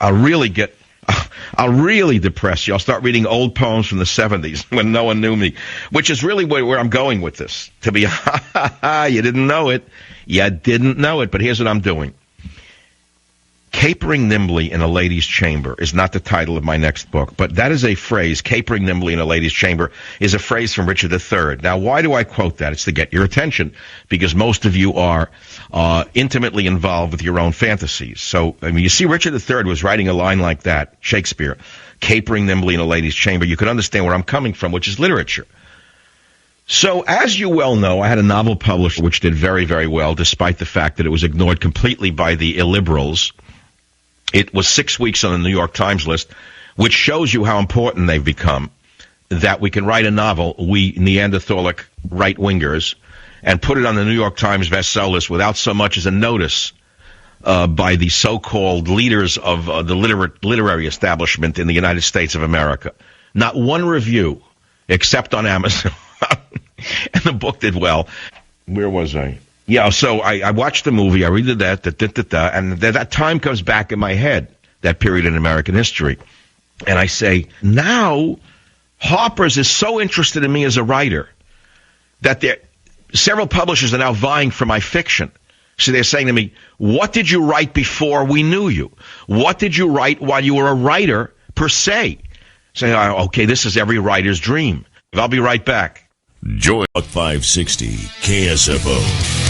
I'll really depress you. I'll start reading old poems from the 70s when no one knew me, which is really where I'm going with this. To be, you didn't know it. You didn't know it, but here's what I'm doing. Capering nimbly in a lady's chamber is not the title of my next book, but that is a phrase. Capering nimbly in a lady's chamber is a phrase from Richard III. Now, why do I quote that? It's to get your attention, because most of you are intimately involved with your own fantasies. So, I mean, you see, Richard III was writing a line like that, Shakespeare, capering nimbly in a lady's chamber. You can understand where I'm coming from, which is literature. So, as you well know, I had a novel published which did very, very well, despite the fact that it was ignored completely by the illiberals. It was 6 weeks on the New York Times list, which shows you how important they've become, that we can write a novel, we Neanderthalic right-wingers, and put it on the New York Times bestseller list without so much as a notice by the so-called leaders of the literary establishment in the United States of America. Not one review, except on Amazon. And the book did well. Where was I? Yeah, so I watched the movie, I read that, and that time comes back in my head, that period in American history. And I say, now Harper's is so interested in me as a writer that several publishers are now vying for my fiction. So they're saying to me, what did you write before we knew you? What did you write while you were a writer, per se? Saying, okay, this is every writer's dream. I'll be right back. Joy 560 KSFO.